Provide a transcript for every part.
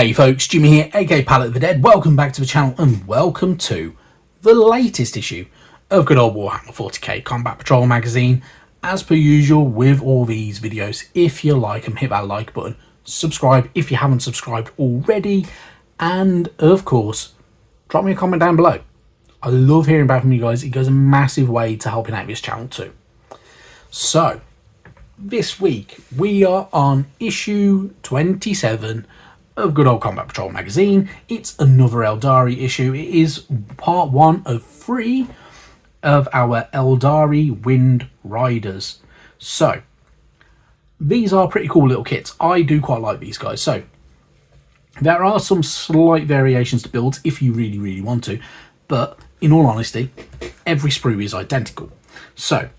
Hey folks, Jimmy here, aka Palette of the Dead. Welcome back to the channel and welcome to the latest issue of good old Warhammer 40k Combat Patrol magazine. As per usual with all these videos, if you like them, hit that like button, subscribe if you haven't subscribed already, and of course, drop me a comment down below. I love hearing back from you guys. It goes a massive way to helping out this channel too. So, this week we are on issue 27 of good old Combat Patrol magazine. It's another Aeldari issue. It is part 1 of 3 of our Aeldari Windriders. So, these are pretty cool little kits. I do quite like these guys. So, there are some slight variations to builds if you really want to, but in all honesty, every sprue is identical. So,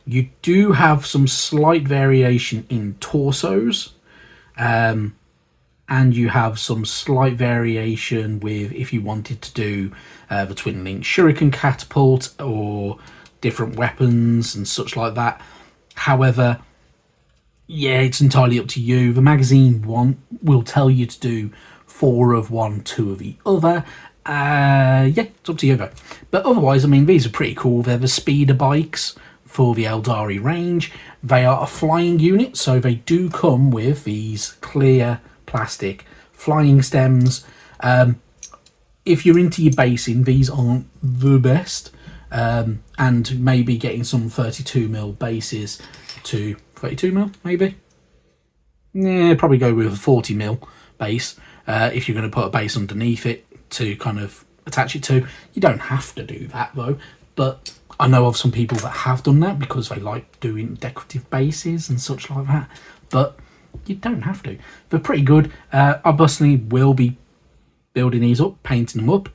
you do have some slight variation in torsos, and you have some slight variation with if you wanted to do the twin link shuriken catapult or different weapons and such like that. However, yeah, it's entirely up to you. The magazine will tell you to do 4 of one, 2 of the other. Yeah, it's up to you though. But otherwise, I mean, these are pretty cool. They're the speeder bikes for the Aeldari range. They are a flying unit, so they do come with these clear plastic flying stems. If you're into your basing, these aren't the best, and maybe getting some 32mm bases to 32mm maybe. Yeah, probably go with a 40mm base if you're going to put a base underneath it to kind of attach it to. You don't have to do that though, but I know of some people that have done that because they like doing decorative bases and such like that, but you don't have to. They're pretty good. I personally will be building these up, painting them up,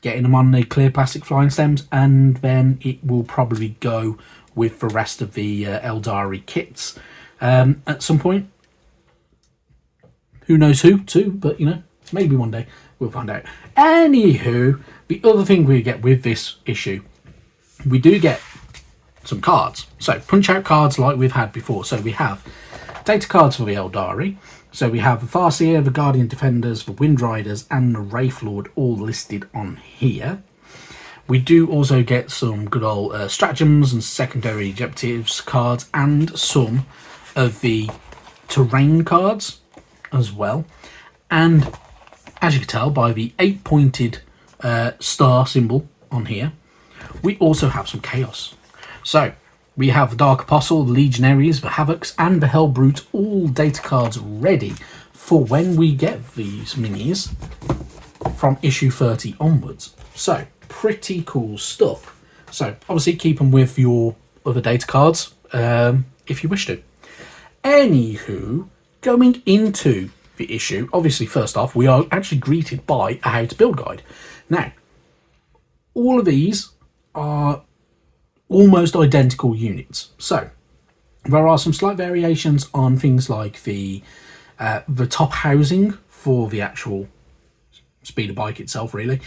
getting them on the clear plastic flying stems, and then it will probably go with the rest of the Aeldari kits at some point. Who knows who too, but you know, maybe one day we'll find out. Anywho, the other thing we get with this issue, we do get some cards. So punch out cards like we've had before. So we have data cards for the Aeldari. So we have the Farseer, the Guardian Defenders, the Windriders, and the Wraithlord all listed on here. We do also get some good old stratagems and secondary objectives cards, and some of the terrain cards as well. And as you can tell by the 8-pointed star symbol on here, we also have some chaos. So we have the Dark Apostle, the Legionaries, the Havocs, and the Hellbrute, all data cards ready for when we get these minis from issue 30 onwards. So pretty cool stuff. So obviously keep them with your other data cards if you wish to. Anywho, going into the issue, obviously first off, we are actually greeted by a how to build guide. Now, all of these are almost identical units. So there are some slight variations on things like the top housing for the actual speeder bike itself, really.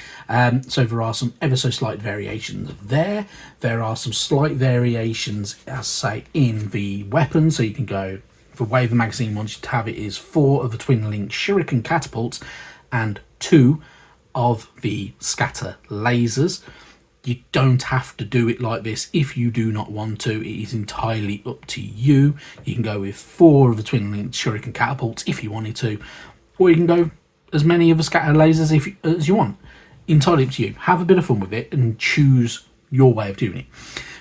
So there are some ever so slight variations there. There are some slight variations, as say, in the weapon. So you can go, the way the magazine wants you to have it is 4 of the twin link shuriken catapults and 2 of the scatter lasers. You don't have to do it like this if you do not want to. It is entirely up to you. You can go with 4 of the twin link shuriken catapults if you wanted to, or you can go as many of the scatter lasers as you want. Entirely up to you. Have a bit of fun with it and choose your way of doing it.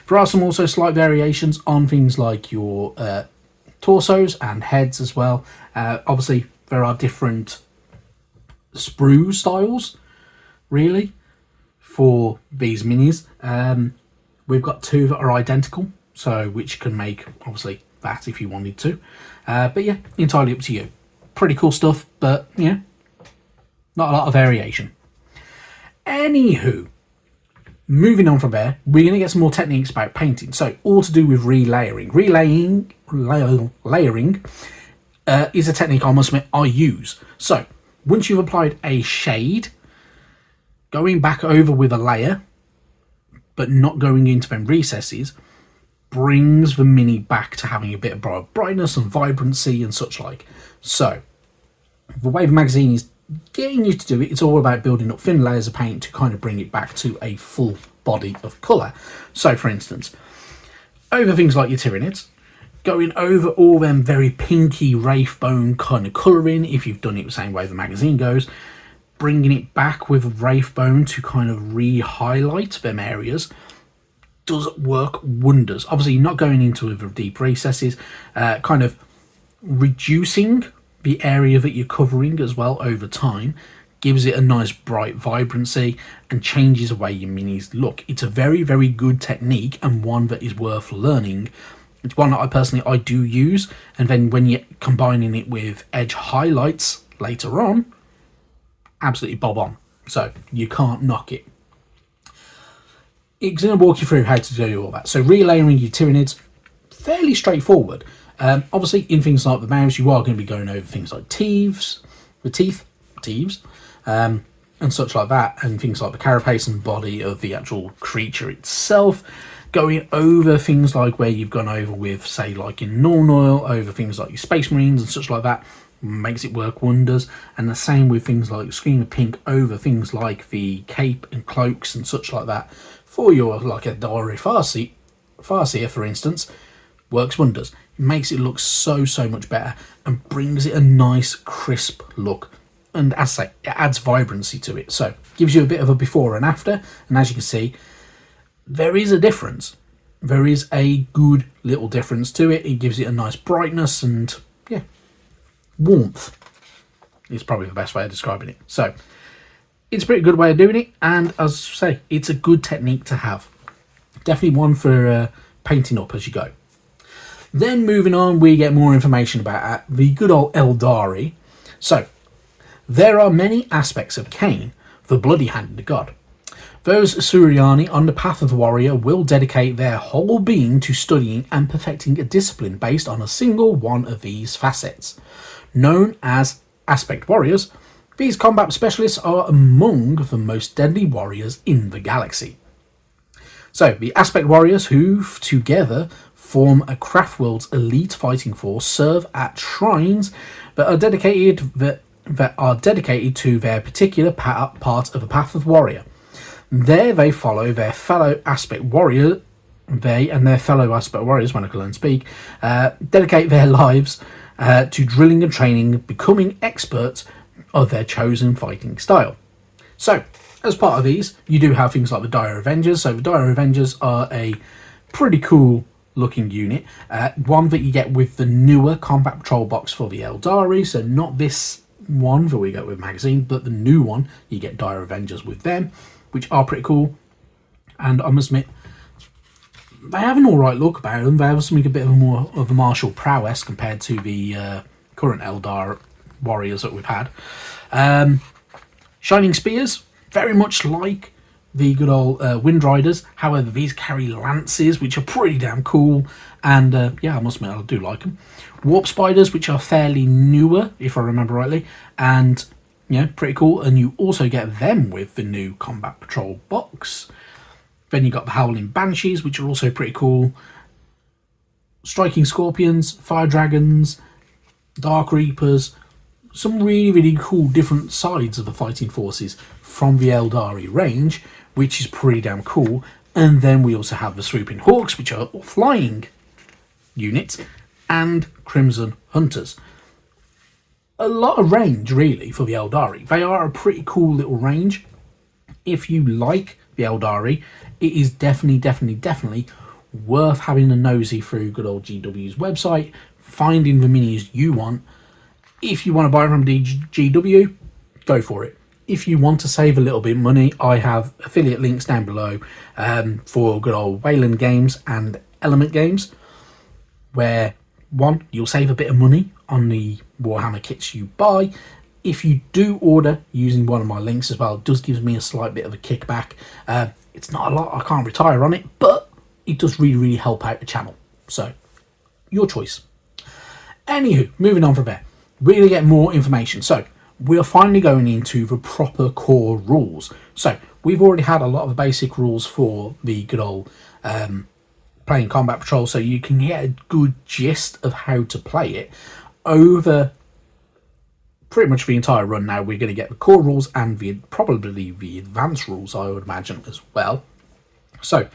There are some also slight variations on things like your torsos and heads as well. Obviously there are different sprue styles really for these minis. We've got 2 that are identical, so which can make obviously that if you wanted to, but yeah, entirely up to you. Pretty cool stuff, but yeah, not a lot of variation. Anywho, moving on from there, we're going to get some more techniques about painting. So all to do with relayering. Layering is a technique I must admit I use. So once you've applied a shade, going back over with a layer, but not going into them recesses, brings the mini back to having a bit of brightness and vibrancy and such like. So The way the magazine is getting you to do it, it's all about building up thin layers of paint to kind of bring it back to a full body of colour. So, for instance, over things like your Tyranids, going over all them very pinky Wraithbone kind of colouring, if you've done it the same way the magazine goes, bringing it back with Wraithbone to kind of re-highlight them areas does work wonders. Obviously, you're not going into the deep recesses, kind of reducing the area that you're covering as well over time gives it a nice bright vibrancy and changes the way your minis look. It's a very, very good technique and one that is worth learning. It's one that I do use, and then when you're combining it with edge highlights later on, absolutely bob on. So you can't knock it. It's going to walk you through how to do all that. So relayering your Tyranids, fairly straightforward. Obviously, in things like the mouths, you are going to be going over things like teeth, and such like that, and things like the carapace and body of the actual creature itself. Going over things like where you've gone over with, say, like in Norn Oil, over things like your Space Marines and such like that, makes it work wonders. And the same with things like Scream of Pink over things like the cape and cloaks and such like that. For your, like, Aeldari Farseer, for instance, works wonders. It makes it look so much better and brings it a nice crisp look, and as I say, it adds vibrancy to it, so gives you a bit of a before and after. And as you can see, there is a difference. There is a good little difference to it. It gives it a nice brightness and, yeah, warmth is probably the best way of describing it. So it's a pretty good way of doing it, and as I say, it's a good technique to have. Definitely one for painting up as you go. Then moving on, we get more information about the good old Aeldari. So, there are many aspects of Cain, the bloody hand of the god. Those Suriani on the path of the warrior will dedicate their whole being to studying and perfecting a discipline based on a single one of these facets. Known as aspect warriors, these combat specialists are among the most deadly warriors in the galaxy. So, the aspect warriors, who together form a Craftworld's elite fighting force, serve at shrines that are dedicated to their particular part of the path of the warrior. There they follow their fellow aspect warrior. They and their fellow aspect warriors, when I can learn to speak, dedicate their lives to drilling and training, becoming experts of their chosen fighting style. So, as part of these, you do have things like the Dire Avengers. So the Dire Avengers are a pretty cool looking unit. One that you get with the newer Combat Patrol box for the Aeldari. So not this one that we get with magazine, but the new one, you get Dire Avengers with them, which are pretty cool. And I must admit, they have an alright look about them. They have something a bit of more of a martial prowess compared to the current Eldar warriors that we've had. Shining Spears, very much like the good old Windriders. However, these carry lances, which are pretty damn cool. And yeah, I must admit, I do like them. Warp Spiders, which are fairly newer, if I remember rightly. And, yeah, pretty cool. And you also get them with the new Combat Patrol box. Then you got the Howling Banshees, which are also pretty cool. Striking Scorpions, Fire Dragons, Dark Reapers. Some really, really cool different sides of the fighting forces from the Aeldari range, which is pretty damn cool. And then we also have the Swooping Hawks, which are flying units, and Crimson Hunters. A lot of range, really, for the Aeldari. They are a pretty cool little range. If you like the Aeldari, it is definitely worth having a nosy through good old GW's website, finding the minis you want. If you want to buy from GW, go for it. If you want to save a little bit of money, I have affiliate links down below for good old Wayland Games and Element Games, where, one, you'll save a bit of money on the Warhammer kits you buy. If you do order using one of my links as well, it does give me a slight bit of a kickback. It's not a lot, I can't retire on it, but it does really, really help out the channel. So, your choice. Anywho, moving on from there. We're going to get more information. So, we're finally going into the proper core rules. So, we've already had a lot of the basic rules for the good old playing Combat Patrol, so you can get a good gist of how to play it over pretty much the entire run now, we're going to get the core rules and probably the advanced rules, I would imagine, as well. So,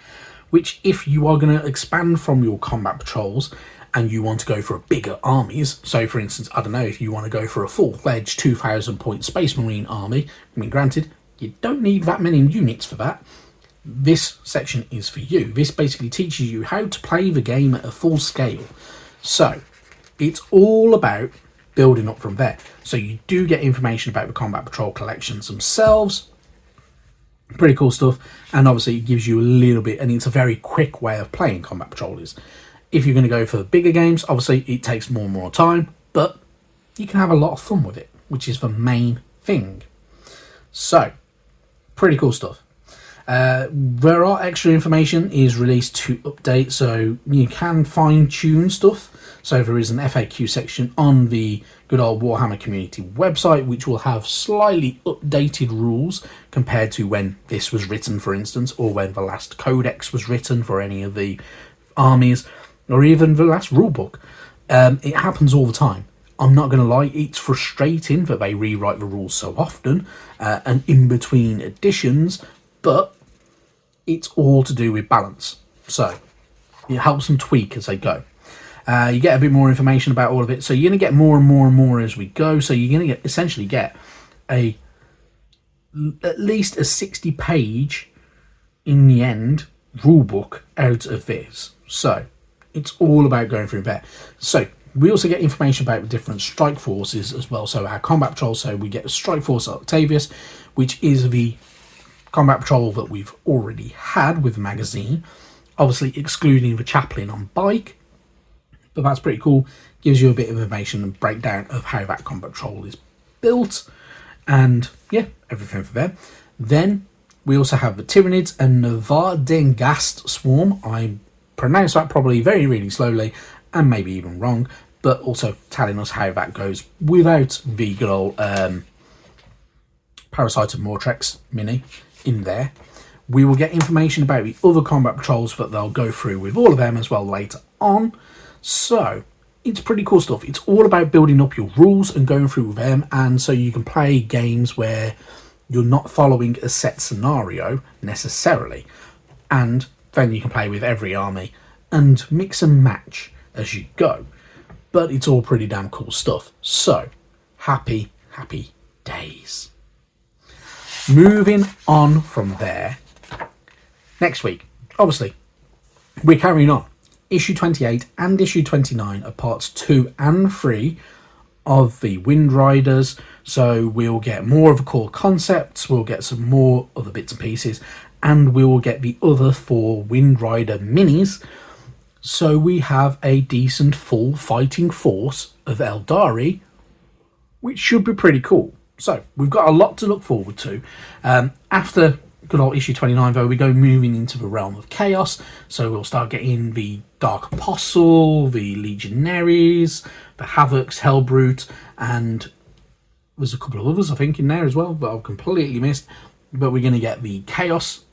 which if you are going to expand from your combat patrols and you want to go for bigger armies, so for instance, I don't know, if you want to go for a full-fledged 2,000 point Space Marine army, I mean, granted, you don't need that many units for that. This section is for you. This basically teaches you how to play the game at a full scale. So, it's all about building up from there. So you do get information about the combat patrol collections themselves. Pretty cool stuff. And obviously it gives you a little bit, and it's a very quick way of playing combat patrollers. If you're going to go for the bigger games, obviously it takes more and more time, but you can have a lot of fun with it, which is the main thing. So, pretty cool stuff. There are extra information is released to update, so you can fine tune stuff. So there is an FAQ section on the good old Warhammer community website, which will have slightly updated rules compared to when this was written, for instance, or when the last codex was written for any of the armies, or even the last rulebook. It happens all the time. I'm not going to lie, it's frustrating that they rewrite the rules so often and in between editions, but it's all to do with balance. So it helps them tweak as they go. You get a bit more information about all of it, so you're going to get more and more and more as we go. So you're going to essentially get at least a 60-page in the end rulebook out of this. So it's all about going through there. So we also get information about the different strike forces as well. So our combat patrol, so we get a strike force Octavius, which is the combat patrol that we've already had with the magazine, obviously excluding the chaplain on bike. But that's pretty cool. Gives you a bit of information and breakdown of how that combat patrol is built. And yeah, everything for them. Then we also have the Tyranids and Navardengast Swarm. I pronounced that probably very, really slowly and maybe even wrong, but also telling us how that goes without the good old Parasite of Mortrex mini in there. We will get information about the other combat patrols that they'll go through with all of them as well later on. So it's pretty cool stuff. It's all about building up your rules and going through them, and so you can play games where you're not following a set scenario necessarily, and then you can play with every army and mix and match as you go. But it's all pretty damn cool stuff. So happy days. Moving on from there, next week, obviously, we're carrying on. Issue 28 and issue 29 are parts 2 and 3 of the Windriders. So we'll get more of the core concepts, we'll get some more other bits and pieces, and we will get the other 4 Windrider minis. So we have a decent full fighting force of Aeldari, which should be pretty cool. So we've got a lot to look forward to. After good old issue 29, though, we go moving into the realm of chaos. So we'll start getting the Dark Apostle, the Legionaries, the Havocs, Hellbrute, and there's a couple of others, I think, in there as well that I've completely missed. But we're going to get the Chaos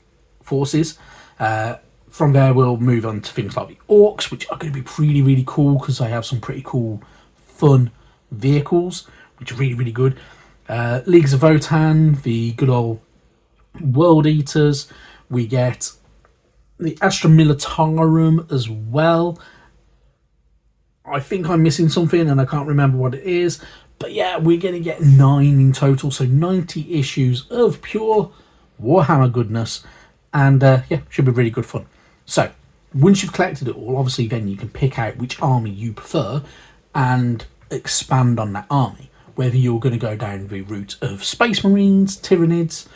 forces. From there, we'll move on to things like the Orcs, which are going to be really, really cool because they have some pretty cool, fun vehicles, which are really, really good. Leagues of Votan, the good old World Eaters. We get the Astra Militarum as well. I think I'm missing something and I can't remember what it is. But yeah, we're going to get 9 in total. So 90 issues of pure Warhammer goodness. And yeah, should be really good fun. So once you've collected it all, obviously then you can pick out which army you prefer and expand on that army. Whether you're going to go down the route of Space Marines, Tyranids,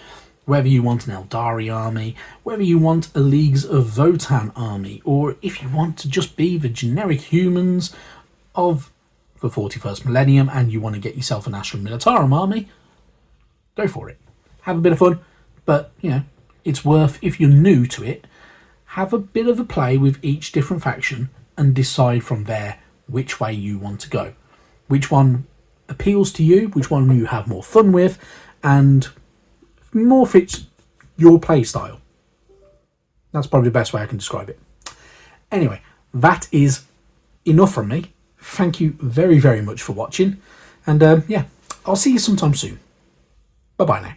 whether you want an Aeldari army, whether you want a Leagues of Votan army, or if you want to just be the generic humans of the 41st millennium and you want to get yourself an Astra Militarum army, go for it. Have a bit of fun, but, you know, it's worth, if you're new to it, have a bit of a play with each different faction and decide from there which way you want to go. Which one appeals to you, which one you have more fun with, and more fits your play style. That's probably the best way I can describe it. Anyway, that is enough from me. Thank you very, very much for watching. And yeah, I'll see you sometime soon. Bye bye now.